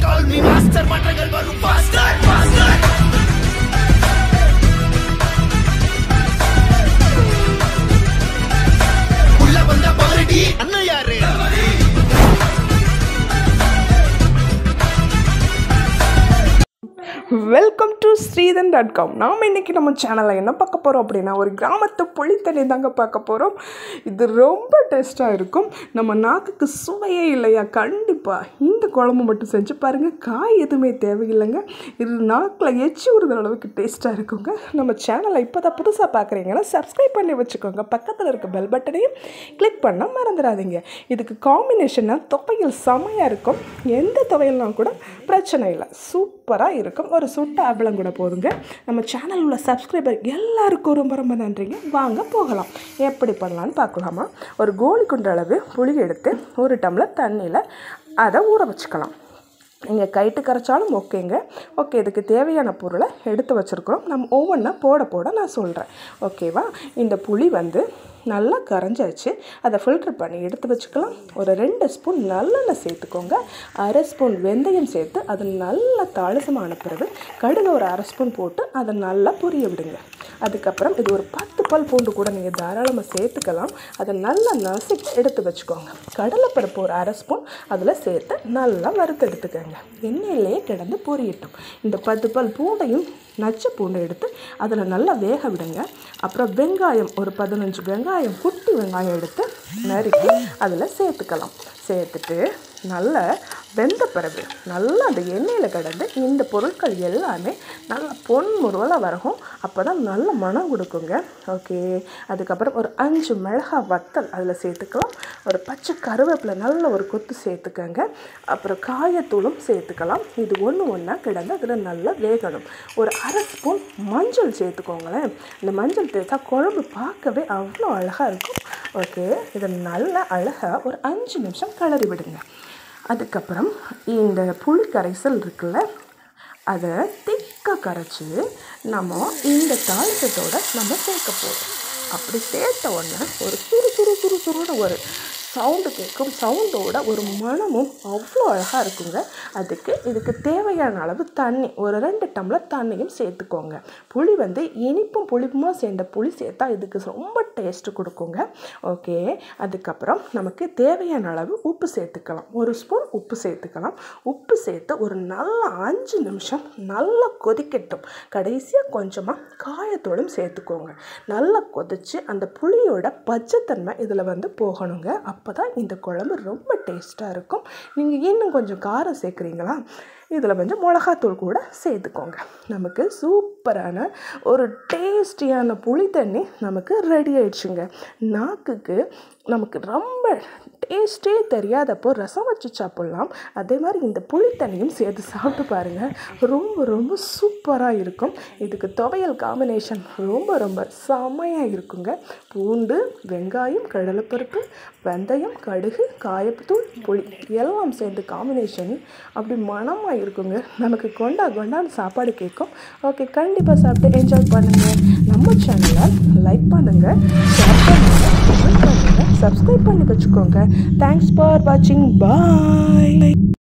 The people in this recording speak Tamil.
call me master, மாற்றங்கள் வரும் faster, faster. உள்ள வந்த பாரடி அண்ணா யாரு? வெல்கம் டு ஸ்ரீதன்.com. நாம் இன்றைக்கி நம்ம சேனலில் என்ன பார்க்க போகிறோம் அப்படின்னா, ஒரு கிராமத்து புளித்தண்ணி தாங்க பார்க்க போகிறோம். இது ரொம்ப டேஸ்ட்டாக இருக்கும். நம்ம நாக்குக்கு சுவையே இல்லையா? கண்டிப்பாக இந்த குழம்பு மட்டும் செஞ்சு பாருங்கள். காய் எதுவுமே தேவையில்லைங்க. இது நாக்கில் எச்சி ஊறுகிற அளவுக்கு டேஸ்ட்டாக இருக்குங்க. நம்ம சேனலை இப்போ தான் புதுசாக பார்க்குறீங்கன்னா சப்ஸ்கிரைப் பண்ணி வச்சுக்கோங்க. பக்கத்தில் இருக்க பெல் பட்டனையும் கிளிக் பண்ண மறந்துடாதீங்க. இதுக்கு காம்பினேஷனாக துவையல் செமையாக இருக்கும். எந்த துவையல்னால் கூட பிரச்சனை இல்லை, சூப்பராக இருக்கும். ஒரு சுட்ட ஆப்பிளம் கூட போதுங்க. நம்ம சேனல் உள்ள சப்ஸ்கிரைபர் எல்லாருக்கும் ரொம்ப ரொம்ப நன்றிங்க. வாங்க போகலாம். எப்படி பண்ணலான்னு பார்க்கலாமா? ஒரு கோலி குண்டு அளவு புளி எடுத்து ஒரு டம்ளர் தண்ணியில் அதை ஊற வச்சுக்கலாம். நீங்கள் கைட்டு கரைச்சாலும் ஓகேங்க. ஓகே, இதுக்கு தேவையான பொருளை எடுத்து வச்சுருக்குறோம். நம்ம ஒவ்வொன்றா போட நான் சொல்கிறேன், ஓகேவா? இந்த புளி நல்லா கரைஞ்சாச்சு. அதை ஃபில்ட்ரு பண்ணி எடுத்து வச்சுக்கலாம். ஒரு 2 ஸ்பூன் நல்லெண்ணெய் சேர்த்துக்கோங்க. 1/2 ஸ்பூன் வெந்தயம் சேர்த்து அது நல்லா தாளிசமான பிறகு கடுகு ஒரு 1/2 ஸ்பூன் போட்டு அதை நல்லா பொரிய விடுங்க. அதுக்கப்புறம் இது ஒரு 10 பல் பூண்டு கூட நீங்கள் தாராளமாக சேர்த்துக்கலாம். அதை நல்லா நசுக்கி எடுத்து வச்சுக்கோங்க. கடலைப்பருப்பு ஒரு 1/2 ஸ்பூன் அதில் சேர்த்து நல்லா வறுத்து எடுத்துக்கோங்க. எண்ணெயிலேயே கிடந்து பொரியட்டும். இந்த 10 பல் பூண்டையும் நச்சு பூண்டை எடுத்து அதில் நல்லா வேக விடுங்க. அப்புறம் வெங்காயம் ஒரு 15 வெங்காயம், குட்டி வெங்காயம் எடுத்து நறுக்கி அதில் சேர்த்துக்கலாம். சேர்த்துட்டு நல்லா வெந்த பிறகு நல்லா அந்த எண்ணெயில் கிடந்து இந்த பொருட்கள் எல்லாமே நல்லா பொன்முருவலாக வரகும். அப்போ தான் நல்ல மனம் கொடுக்குங்க. ஓகே, அதுக்கப்புறம் ஒரு 5 மிளகாய் வத்தல் அதில் சேர்த்துக்கலாம். ஒரு பச்சை கருவேப்பிலை நல்ல ஒரு கொத்து சேர்த்துக்கங்க. அப்புறம் காயத்தூளும் சேர்த்துக்கலாம். இது ஒன்றா கிடந்து அதில் நல்லா வேகணும். ஒரு 1/2 ஸ்பூன் மஞ்சள் சேர்த்துக்கோங்களேன். இந்த மஞ்சள் தேய்ச்சா குழம்பு பார்க்கவே அவ்வளோ அழகாக இருக்கும். ஓகே, இதை நல்லா அழகாக ஒரு 5 நிமிஷம் கிளறி விடுங்க. அதுக்கப்புறம் இந்த புளி கரைசல் இருக்குல்ல, அதை திக்காக கரைச்சி நம்ம இந்த தாளிசத்தோடு நம்ம சேர்க்க போகிறோம். அப்படி சேர்த்த உடனே ஒரு சுறுன்னு ஒரு சவுண்டு கேட்கும். சவுண்டோட ஒரு மனமும் அவ்வளோ அழகாக இருக்குங்க. இதுக்கு தேவையான அளவு தண்ணி ஒரு 2 டம்ளர் தண்ணியும் சேர்த்துக்கோங்க. புளி இனிப்பும் புளிப்புமாக சேர்ந்த புளி சேர்த்தா இதுக்கு ரொம்ப டேஸ்ட்டு கொடுக்குங்க. ஓகே, அதுக்கப்புறம் நமக்கு தேவையான அளவு உப்பு சேர்த்துக்கலாம். 1 ஸ்பூன் உப்பு சேர்த்துக்கலாம். உப்பு சேர்த்து ஒரு நல்ல 5 நிமிஷம் நல்லா கொதிக்கட்டும். கடைசியாக கொஞ்சமாக காயத்தோடும் சேர்த்துக்கோங்க. நல்லா கொதித்து அந்த புளியோட பச்சைத்தன்மை இதில் போகணுங்க. அப்போ தான் இந்த குழம்பு ரொம்ப டேஸ்ட்டாக இருக்கும். நீங்கள் இன்னும் கொஞ்சம் காரம் சேர்க்குறீங்களா, இதில் கொஞ்சம் மிளகாத்தூள் கூட சேர்த்துக்கோங்க. நமக்கு சூப்பரான ஒரு டேஸ்டியான புளி தண்ணி நமக்கு ரெடி ஆயிடுச்சுங்க. நாக்குக்கு நமக்கு ரொம்ப டேஸ்ட்டே தெரியாதப்போ ரசம் வச்சு சாப்பிட்லாம். அதே மாதிரி இந்த புளி தண்ணியும் சேர்த்து சாப்பிட்டு பாருங்கள். ரொம்ப ரொம்ப சூப்பராக இருக்கும். இதுக்கு துவையல் காம்பினேஷன் ரொம்ப செமையாக இருக்குங்க. பூண்டு, வெங்காயம், கடலைப்பருப்பு, வெந்தயம், கடுகு, காயத்தூள், புளி எல்லாம் சேர்ந்து காம்பினேஷன் அப்படி மனமாக இருக்குங்க. நமக்கு கொண்டான்னு சாப்பாடு கேட்கும். ஓகே, கண்டிப்பாக சாப்பிட்டு என்ஜாய் பண்ணுங்கள். நம்ம சேனலை லைக் பண்ணுங்கள், ஷேர் பண்ணுங்கள், கமெண்ட் பண்ணுங்கள், சப்ஸ்கிரைப் பண்ணி வச்சுக்கோங்க. தேங்க்ஸ் ஃபார் வாட்சிங். பாய்.